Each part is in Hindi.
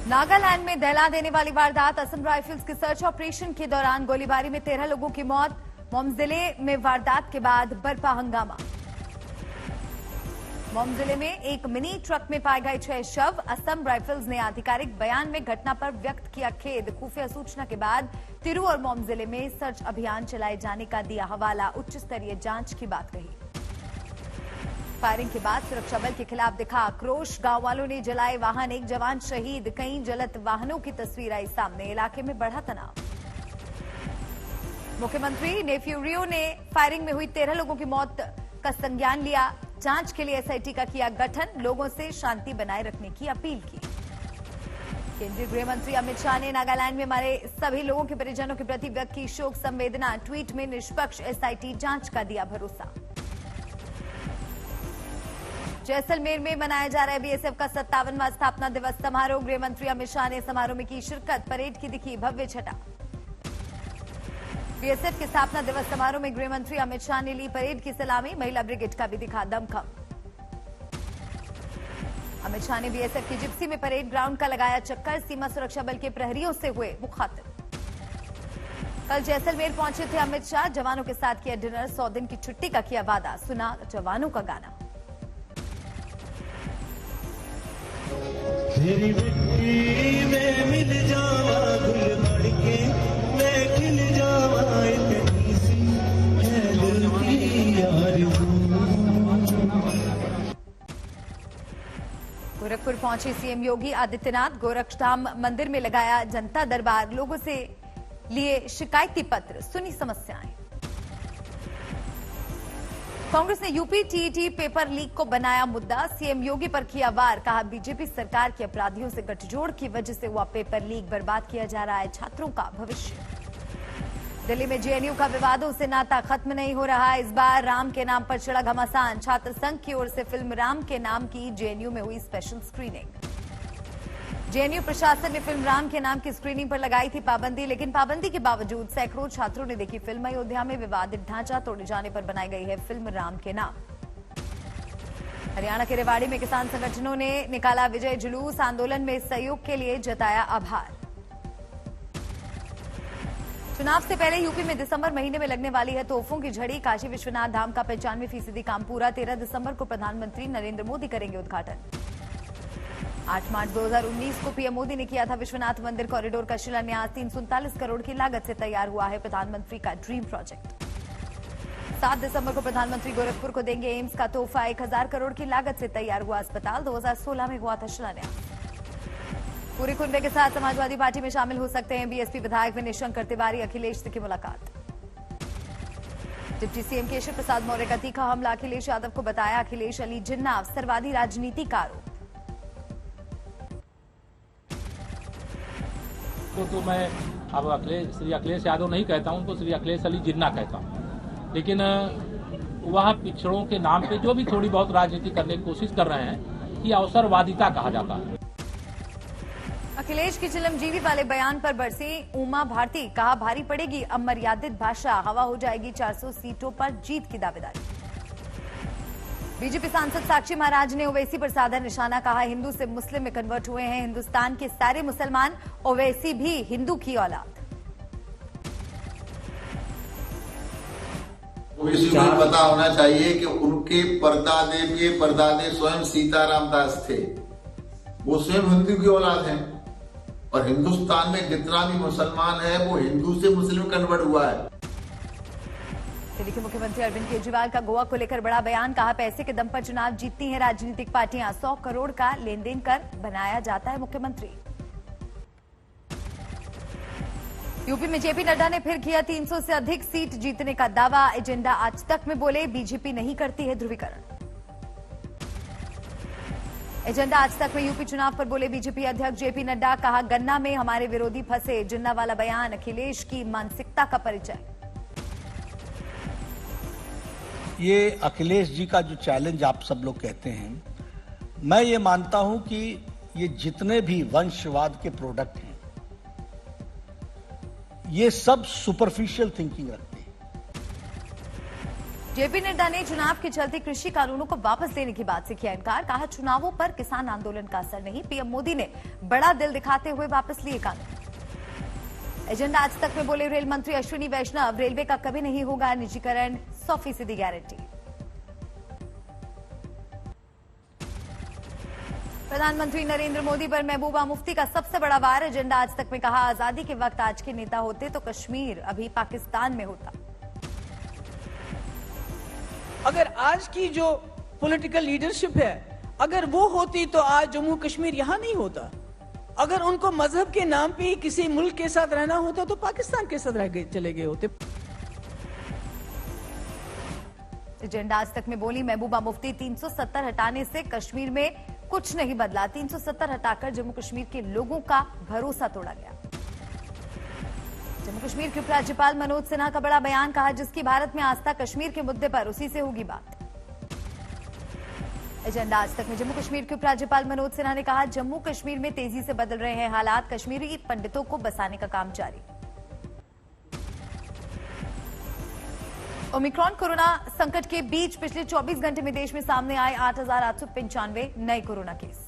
नागालैंड में दहला देने वाली वारदात। असम राइफल्स के सर्च ऑपरेशन के दौरान गोलीबारी में 13 लोगों की मौत। मोम जिले में वारदात के बाद बरपा हंगामा। मोम जिले में एक मिनी ट्रक में पाए गए 6 शव। असम राइफल्स ने आधिकारिक बयान में घटना पर व्यक्त किया खेद। खुफिया सूचना के बाद तिरू और मोम जिले में सर्च अभियान चलाए जाने का दिया हवाला। उच्च स्तरीय जांच की बात कही। फायरिंग के बाद सुरक्षा बल के खिलाफ दिखा आक्रोश। गांव वालों ने जलाए वाहन, एक जवान शहीद, कई जलत वाहनों की तस्वीर आई सामने। इलाके में बढ़ा तनाव। मुख्यमंत्री नेफ्यू रियो ने फायरिंग में हुई 13 लोगों की मौत का संज्ञान लिया। जांच के लिए एसआईटी का किया गठन। लोगों से शांति बनाए रखने की अपील की। केंद्रीय गृह मंत्री अमित शाह ने नागालैंड में मारे सभी लोगों के परिजनों के प्रति व्यक्त की शोक संवेदना। ट्वीट में निष्पक्ष एसआईटी जांच का दिया भरोसा। जैसलमेर में मनाया जा रहा है बीएसएफ का 57वां स्थापना दिवस समारोह। गृह मंत्री अमित शाह ने समारोह में की शिरकत। परेड की दिखी भव्य छटा। बीएसएफ के स्थापना दिवस समारोह में गृह मंत्री अमित शाह ने ली परेड की सलामी। महिला ब्रिगेड का भी दिखा दमखम। अमित शाह ने बीएसएफ की जिप्सी में परेड ग्राउंड का लगाया चक्कर। सीमा सुरक्षा बल के प्रहरियों से हुए मुखातिब। कल जैसलमेर पहुंचे थे अमित शाह। जवानों के साथ किया डिनर। 100 दिन की छुट्टी का किया वादा। सुना जवानों का गाना। तेरी मिट्टी में मिल जावा गुल बढ़ के मैं खिल जावा इतनी सी है दिल की आरज़ू। गोरखपुर पहुंचे सीएम योगी आदित्यनाथ। गोरक्षधाम मंदिर में लगाया जनता दरबार। लोगों से लिए शिकायती पत्र, सुनी समस्याएं। कांग्रेस ने यूपी टीईटी पेपर लीक को बनाया मुद्दा। सीएम योगी पर किया वार। कहा बीजेपी सरकार के अपराधियों से गठजोड़ की वजह से हुआ पेपर लीक। बर्बाद किया जा रहा है छात्रों का भविष्य। दिल्ली में जेएनयू का विवादों से नाता खत्म नहीं हो रहा। इस बार राम के नाम पर छिड़ा घमासान। छात्र संघ की ओर से फिल्म राम के नाम की जेएनयू में हुई स्पेशल स्क्रीनिंग। जेएनयू प्रशासन ने फिल्म राम के नाम की स्क्रीनिंग पर लगाई थी पाबंदी, लेकिन पाबंदी के बावजूद सैकड़ों छात्रों ने देखी फिल्म। अयोध्या में विवादित ढांचा तोड़े जाने पर बनाई गई है फिल्म राम के नाम। हरियाणा के रेवाड़ी में किसान संगठनों ने निकाला विजय जुलूस। आंदोलन में सहयोग के लिए जताया आभार। चुनाव से पहले यूपी में दिसंबर महीने में लगने वाली है तोहफों की झड़ी। काशी विश्वनाथ धाम का 95% काम पूरा। 13 दिसंबर को प्रधानमंत्री नरेंद्र मोदी करेंगे उद्घाटन। 8 मार्च 2019 को पीएम मोदी ने किया था विश्वनाथ मंदिर कॉरिडोर का शिलान्यास। 339 करोड़ की लागत से तैयार हुआ है प्रधानमंत्री का ड्रीम प्रोजेक्ट। 7 दिसंबर को प्रधानमंत्री गोरखपुर को देंगे एम्स का तोहफा। 1000 करोड़ की लागत से तैयार हुआ अस्पताल। 2016 में हुआ था शिलान्यास। पूरी कुंबे के साथ समाजवादी पार्टी में शामिल हो सकते हैं बीएसपी विधायक निशंक तिवारी। अखिलेश से की मुलाकात। डिप्टी सीएम केशव प्रसाद मौर्य का तीखा हमला। अखिलेश यादव को बताया अखिलेश अली जिन्ना अवसरवादी राजनीति का आरोप। तो मैं अब श्री अखिलेश यादव नहीं कहता हूं, उनको श्री अखिलेश अली जिन्ना कहता हूं। लेकिन वह पिछड़ों के नाम पे जो भी थोड़ी बहुत राजनीति करने की कोशिश कर रहे हैं, ये अवसरवादिता कहा जाता है। अखिलेश की चिलमजीवी वाले बयान पर बरसी उमा भारती। कहा भारी पड़ेगी अमर्यादित भाषा। हवा हो जाएगी 400 सीटों पर जीत की दावेदारी। बीजेपी सांसद साक्षी महाराज ने ओवैसी पर साधा निशाना। कहा हिंदू से मुस्लिम में कन्वर्ट हुए हैं हिंदुस्तान के सारे मुसलमान। ओवैसी भी हिंदू की औलाद। ओवैसी को पता होना चाहिए कि उनके परदादे स्वयं सीताराम दास थे। वो स्वयं हिंदू की औलाद हैं और हिंदुस्तान में जितना भी मुसलमान है वो हिंदू से मुस्लिम कन्वर्ट हुआ है। दिल्ली के मुख्यमंत्री अरविंद केजरीवाल का गोवा को लेकर बड़ा बयान। कहा पैसे के दम पर चुनाव जीतती हैं राजनीतिक पार्टियां। 100 करोड़ का लेन देन कर बनाया जाता है मुख्यमंत्री। यूपी में जेपी नड्डा ने फिर किया 300 से अधिक सीट जीतने का दावा। एजेंडा आज तक में बोले बीजेपी नहीं करती है ध्रुवीकरण। एजेंडा आज तक में यूपी चुनाव पर बोले बीजेपी अध्यक्ष जेपी नड्डा। कहा गन्ना में हमारे विरोधी फंसे। जिन्ना वाला बयान अखिलेश की मानसिकता का परिचय। ये अखिलेश जी का जो चैलेंज आप सब लोग कहते हैं, मैं ये मानता हूं कि ये जितने भी वंशवाद के प्रोडक्ट हैं, ये सब सुपरफिशियल थिंकिंग रखते हैं। जेपी नड्डा ने चुनाव के चलते कृषि कानूनों को वापस लेने की बात से किया इनकार। कहा चुनावों पर किसान आंदोलन का असर नहीं। पीएम मोदी ने बड़ा दिल दिखाते हुए वापस लिए कानून। एजेंडा आज तक में बोले रेल मंत्री अश्विनी वैष्णव, रेलवे का कभी नहीं होगा निजीकरण, 100% गारंटी। प्रधानमंत्री नरेंद्र मोदी पर महबूबा मुफ्ती का सबसे बड़ा वार। एजेंडा आज तक में कहा आजादी के वक्त आज के नेता होते तो कश्मीर अभी पाकिस्तान में होता। अगर आज की जो पॉलिटिकल लीडरशिप है अगर वो होती तो आज जम्मू कश्मीर यहां नहीं होता। अगर उनको मजहब के नाम पे किसी मुल्क के साथ रहना होता तो पाकिस्तान के साथ चले गए होते। एजेंडा आज तक में बोली महबूबा मुफ्ती, 370 हटाने से कश्मीर में कुछ नहीं बदला। 370 हटाकर जम्मू कश्मीर के लोगों का भरोसा तोड़ा गया। जम्मू कश्मीर के उपराज्यपाल मनोज सिन्हा का बड़ा बयान। कहा जिसकी भारत में आस्था कश्मीर के मुद्दे पर उसी से होगी बात। एजेंडा आज तक में जम्मू कश्मीर के उपराज्यपाल मनोज सिन्हा ने कहा जम्मू कश्मीर में तेजी से बदल रहे हैं हालात, कश्मीरी पंडितों को बसाने का काम जारी। ओमिक्रॉन कोरोना संकट के बीच पिछले 24 घंटे में देश में सामने आए 8,895 नए कोरोना केस।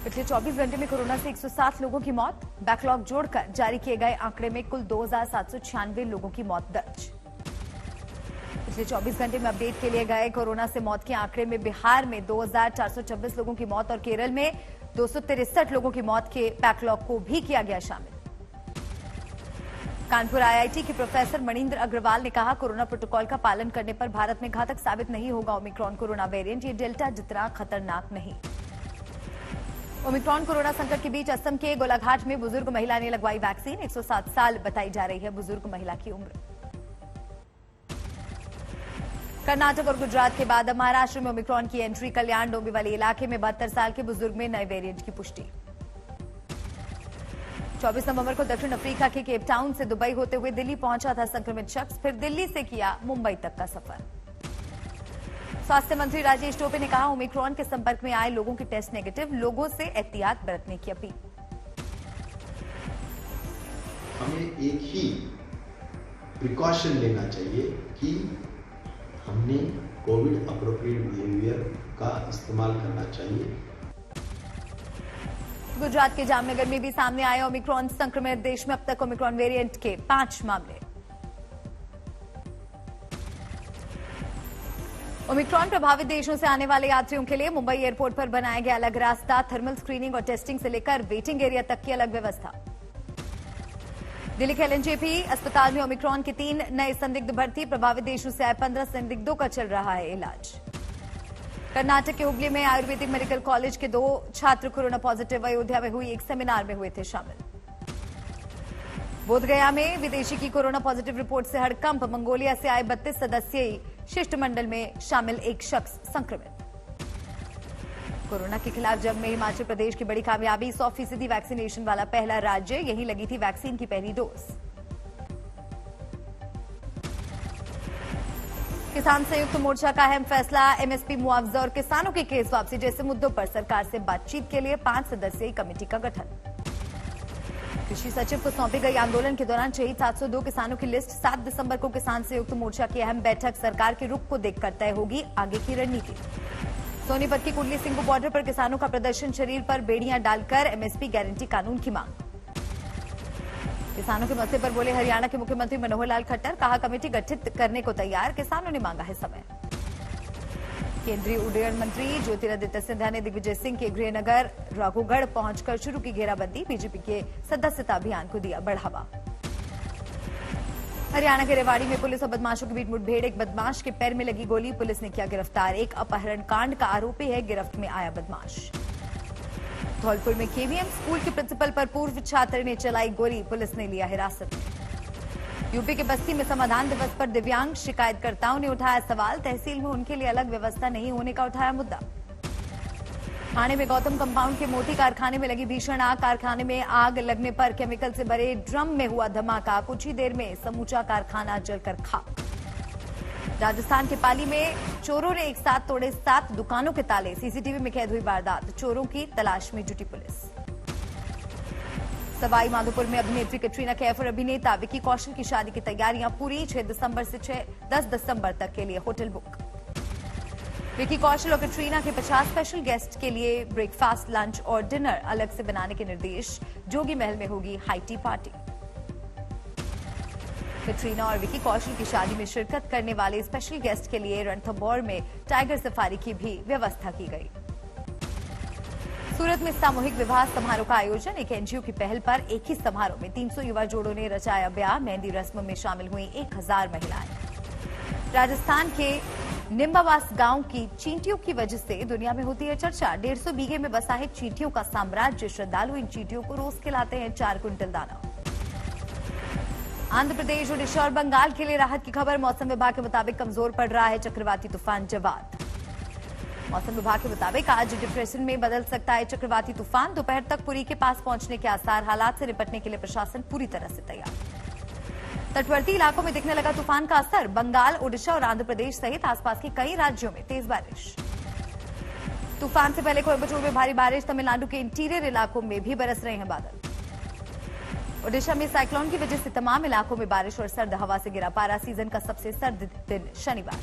पिछले 24 घंटे में कोरोना से 107 लोगों की मौत। बैकलॉग जोड़कर जारी किए गए आंकड़े में कुल 2,796 लोगों की मौत दर्ज। पिछले 24 घंटे में अपडेट के लिए गए कोरोना से मौत के आंकड़े में बिहार में 2,426 लोगों की मौत और केरल में 263 लोगों की मौत के बैकलॉग को भी किया गया शामिल। कानपुर आईआईटी के प्रोफेसर मणिंद्र अग्रवाल ने कहा कोरोना प्रोटोकॉल का पालन करने पर भारत में घातक साबित नहीं होगा ओमिक्रॉन कोरोना वेरिएंट, ये डेल्टा जितना खतरनाक नहीं। ओमिक्रॉन कोरोना संकट के बीच असम के गोलाघाट में बुजुर्ग महिला ने लगवाई वैक्सीन। 107 साल बताई जा रही है बुजुर्ग महिला की उम्र। कर्नाटक और गुजरात के बाद अब महाराष्ट्र में ओमिक्रॉन की एंट्री। कल्याण डोंबिवली इलाके में 72 साल के बुजुर्ग में नए वेरिएंट की पुष्टि। 24 नवंबर को दक्षिण अफ्रीका के केप टाउन से दुबई होते हुए दिल्ली पहुंचा था संक्रमित शख्स, फिर दिल्ली से किया मुंबई तक का सफर। स्वास्थ्य मंत्री राजेश टोपे ने कहा ओमिक्रॉन के संपर्क में आए लोगों की टेस्ट नेगेटिव, लोगों से एहतियात बरतने की अपील। हमें एक ही प्रिकॉशन लेना चाहिए कि हमने कोविड अप्रोप्रिएट बिहेवियर का इस्तेमाल करना चाहिए। गुजरात के जामनगर में भी सामने आए ओमिक्रॉन संक्रमित। देश में अब तक ओमिक्रॉन वेरिएंट के 5 मामले। ओमिक्रॉन प्रभावित देशों से आने वाले यात्रियों के लिए मुंबई एयरपोर्ट पर बनाया गया अलग रास्ता। थर्मल स्क्रीनिंग और टेस्टिंग से लेकर वेटिंग एरिया तक की अलग व्यवस्था। दिल्ली के एलएनजेपी अस्पताल में ओमिक्रॉन के 3 नए संदिग्ध भर्ती। प्रभावित देशों से आए 15 संदिग्धों का चल रहा है इलाज। कर्नाटक के हुबली में आयुर्वेदिक मेडिकल कॉलेज के 2 छात्र कोरोना पॉजिटिव। अयोध्या में हुई एक सेमिनार में हुए थे शामिल। बोधगया में विदेशी की कोरोना पॉजिटिव रिपोर्ट से हड़कंप। मंगोलिया से आए 32 सदस्यीय शिष्टमंडल में शामिल एक शख्स संक्रमित। कोरोना के खिलाफ जंग में हिमाचल प्रदेश की बड़ी कामयाबी। 100% वैक्सीनेशन वाला पहला राज्य, यही लगी थी वैक्सीन की पहली डोज। किसान संयुक्त मोर्चा का अहम फैसला। एमएसपी मुआवजा और किसानों के केस वापसी जैसे मुद्दों पर सरकार से बातचीत के लिए 5 सदस्यीय कमेटी का गठन। कृषि सचिव को सौंपी गई आंदोलन के दौरान शहीद 702 किसानों की लिस्ट। 7 दिसंबर को किसान संयुक्त मोर्चा की अहम बैठक। सरकार के रुख को देखकर तय होगी आगे की रणनीति। सोनीपत की कुंडली सिंगू बॉर्डर पर किसानों का प्रदर्शन। शरीर पर बेड़ियां डालकर एमएसपी गारंटी कानून की मांग। किसानों के मसले पर बोले हरियाणा के मुख्यमंत्री मनोहर लाल खट्टर। कहा कमेटी गठित करने को तैयार, किसानों ने मांगा है समय। केंद्रीय उड्डयन मंत्री ज्योतिरादित्य सिंधिया ने दिग्विजय सिंह के गृहनगर राघोगढ़ पहुंचकर शुरू की घेराबंदी। बीजेपी के सदस्यता अभियान को दिया बढ़ावा। हरियाणा के रेवाड़ी में पुलिस और बदमाशों के बीच मुठभेड़। एक बदमाश के पैर में लगी गोली, पुलिस ने किया गिरफ्तार। एक अपहरण कांड का आरोपी है, गिरफ्त में आया बदमाश। धौलपुर में केवीएम स्कूल के प्रिंसिपल पर पूर्व छात्र ने चलाई गोली, पुलिस ने लिया हिरासत में। यूपी के बस्ती में समाधान दिवस पर दिव्यांग शिकायतकर्ताओं ने उठाया सवाल। तहसील में उनके लिए अलग व्यवस्था नहीं होने का उठाया मुद्दा। ठाणे में गौतम कंपाउंड के मोती कारखाने में लगी भीषण आग। कारखाने में आग लगने पर केमिकल से भरे ड्रम में हुआ धमाका। कुछ ही देर में समूचा कारखाना जलकर खाक। राजस्थान के पाली में चोरों ने एक साथ तोड़े 7 दुकानों के ताले। सीसीटीवी में कैद हुई वारदात। चोरों की तलाश में जुटी पुलिस। सवाई माधोपुर में अभिनेत्री कैटरीना कैफ और अभिनेता विकी कौशल की शादी की तैयारियां पूरी। 6 दिसंबर से 10 दिसंबर तक के लिए होटल बुक। विकी कौशल और कैटरीना के 50 स्पेशल गेस्ट के लिए ब्रेकफास्ट, लंच और डिनर अलग से बनाने के निर्देश। जोगी महल में होगी हाई टी पार्टी। कैटरीना और विकी कौशल की शादी में शिरकत करने वाले स्पेशल गेस्ट के लिए रणथंभौर में टाइगर सफारी की भी व्यवस्था की गई। सूरत में सामूहिक विवाह समारोह का आयोजन। एक एनजीओ की पहल पर एक ही समारोह में 300 युवा जोड़ों ने रचाया ब्याह। मेहंदी रस्म में शामिल हुई 1000 महिलाएं। राजस्थान के निम्बावास गांव की चींटियों की वजह से दुनिया में होती है चर्चा। 150 बीघे में बसा है चींटियों का साम्राज्य। श्रद्धालु इन चींटियों को रोज खिलाते हैं 4 क्विंटल दाना। आंध्र प्रदेश, ओडिशा और बंगाल के लिए राहत की खबर। मौसम विभाग के मुताबिक कमजोर पड़ रहा है चक्रवाती तूफान जवाद। मौसम विभाग के मुताबिक आज डिप्रेशन में बदल सकता है चक्रवाती तूफान। दोपहर तक पुरी के पास पहुंचने के आसार। हालात से निपटने के लिए प्रशासन पूरी तरह से तैयार। तटवर्ती इलाकों में दिखने लगा तूफान का असर। बंगाल, ओडिशा और आंध्र प्रदेश सहित आसपास के कई राज्यों में तेज बारिश। तूफान से पहले कोयम्बटूर में भारी बारिश। तमिलनाडु के इंटीरियर इलाकों में भी बरस रहे हैं बादल। ओडिशा में साइक्लोन की वजह से तमाम इलाकों में बारिश और सर्द हवा से गिरा पारा। सीजन का सबसे सर्द दिन शनिवार।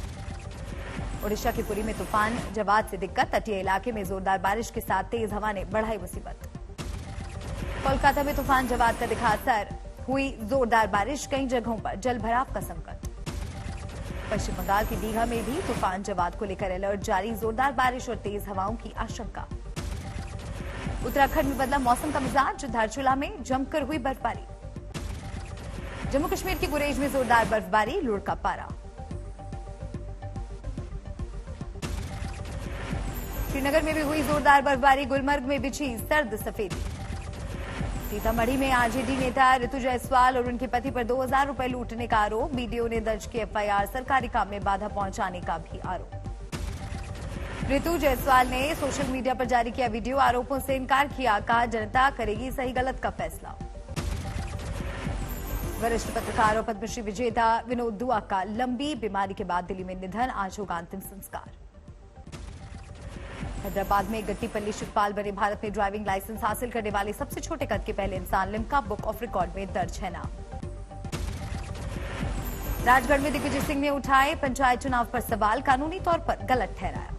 ओडिशा के पुरी में तूफान जवाद से दिक्कत। तटीय इलाके में जोरदार बारिश के साथ तेज हवा ने बढ़ाई मुसीबत। कोलकाता में तूफान जवाद का दिखा असर। हुई जोरदार बारिश। कई जगहों पर जल भराव का संकट। पश्चिम बंगाल की दीघा में भी तूफान जवाद को लेकर अलर्ट जारी। जोरदार बारिश और तेज हवाओं की आशंका। उत्तराखंड में बदला मौसम का मिजाज। धारचूला में जमकर हुई बर्फबारी। जम्मू कश्मीर की गुरेज में जोरदार बर्फबारी। लुढ़का पारा। श्रीनगर में भी हुई जोरदार बर्फबारी। गुलमर्ग में बिछी सर्द सफेदी। सीतामढ़ी में आरजेडी नेता ऋतु जायसवाल और उनके पति पर 2000 रुपए लूटने का आरोप। बीडीओ ने दर्ज की एफआईआर। सरकारी काम में बाधा पहुंचाने का भी आरोप। ऋतु जायसवाल ने सोशल मीडिया पर जारी किया वीडियो। आरोपों से इनकार किया। कहा जनता करेगी सही गलत का फैसला। वरिष्ठ पत्रकार और पद्मश्री विजेता विनोद दुआ का लंबी बीमारी के बाद दिल्ली में निधन। आज होगा अंतिम संस्कार। हैदराबाद में गट्टीपल्ली शिवपाल बने भारत में ड्राइविंग लाइसेंस हासिल करने वाले सबसे छोटे कद के पहले इंसान। लिम्का बुक ऑफ रिकॉर्ड में दर्ज है नाम। राजगढ़ में दिग्विजय सिंह ने उठाए पंचायत चुनाव पर सवाल। कानूनी तौर पर गलत ठहराया।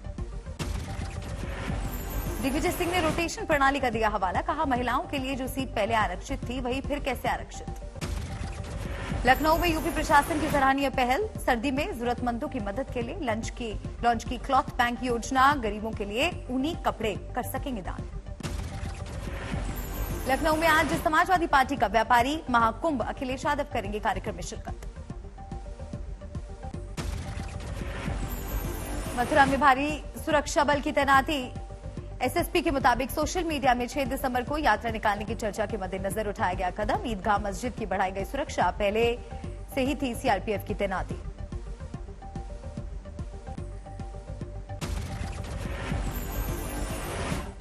दिग्विजय सिंह ने रोटेशन प्रणाली का दिया हवाला। कहा महिलाओं के लिए जो सीट पहले आरक्षित थी वही फिर कैसे आरक्षित। लखनऊ में यूपी प्रशासन की सराहनीय पहल। सर्दी में जरूरतमंदों की मदद के लिए लॉन्च की क्लॉथ बैंक योजना। गरीबों के लिए ऊनी कपड़े कर सकेंगे दान। लखनऊ में आज समाजवादी पार्टी का व्यापारी महाकुंभ। अखिलेश यादव करेंगे कार्यक्रम में शिरकत। मथुरा में भारी सुरक्षा बल की तैनाती। एसएसपी के मुताबिक सोशल मीडिया में 6 दिसंबर को यात्रा निकालने की चर्चा के मद्देनजर उठाया गया कदम। ईदगाह मस्जिद की बढ़ाई गई सुरक्षा। पहले से ही थी सीआरपीएफ की तैनाती।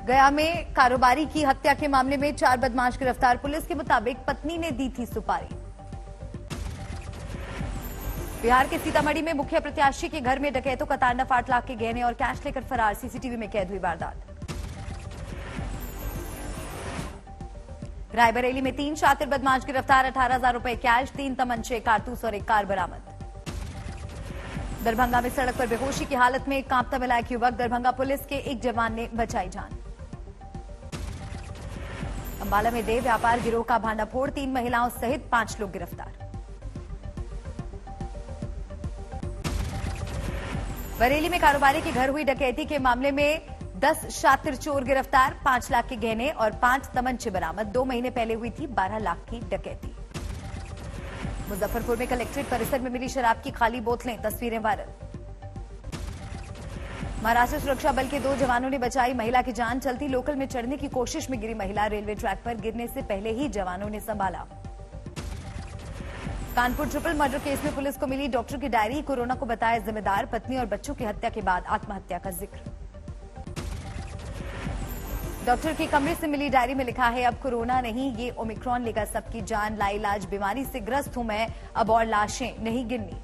गया में कारोबारी की हत्या के मामले में 4 बदमाश गिरफ्तार। पुलिस के मुताबिक पत्नी ने दी थी सुपारी। बिहार के सीतामढ़ी में मुख्य प्रत्याशी के घर में डकैतों का तांडव। 8 लाख के गहने और कैश लेकर फरार। सीसीटीवी में कैद हुई वारदात। रायबरेली में 3 शातिर बदमाश गिरफ्तार। 18,000 रुपए कैश, 3 तमंचे, कारतूस और एक कार बरामद। दरभंगा में सड़क पर बेहोशी की हालत में कांपता मिला एक युवक। दरभंगा पुलिस के एक जवान ने बचाई जान। अंबाला में देह व्यापार गिरोह का भांडाफोड़। 3 महिलाओं सहित 5 लोग गिरफ्तार। बरेली में कारोबारी के घर हुई डकैती के मामले में 10 शातिर चोर गिरफ्तार। 5 लाख के गहने और 5 तमंचे बरामद। 2 महीने पहले हुई थी 12 लाख की डकैती। मुजफ्फरपुर में कलेक्ट्रेट परिसर में मिली शराब की खाली बोतलें। तस्वीरें वायरल। महाराष्ट्र सुरक्षा बल के 2 जवानों ने बचाई महिला की जान। चलती लोकल में चढ़ने की कोशिश में गिरी महिला। रेलवे ट्रैक पर गिरने से पहले ही जवानों ने संभाला। कानपुर ट्रिपल मर्डर केस में पुलिस को मिली डॉक्टर की डायरी। कोरोना को बताया जिम्मेदार। पत्नी और बच्चों की हत्या के बाद आत्महत्या का जिक्र। डॉक्टर के कमरे से मिली डायरी में लिखा है, अब कोरोना नहीं ये ओमिक्रॉन लेगा सबकी जान। लाइलाज बीमारी से ग्रस्त हूं मैं, अब और लाशें नहीं गिननी।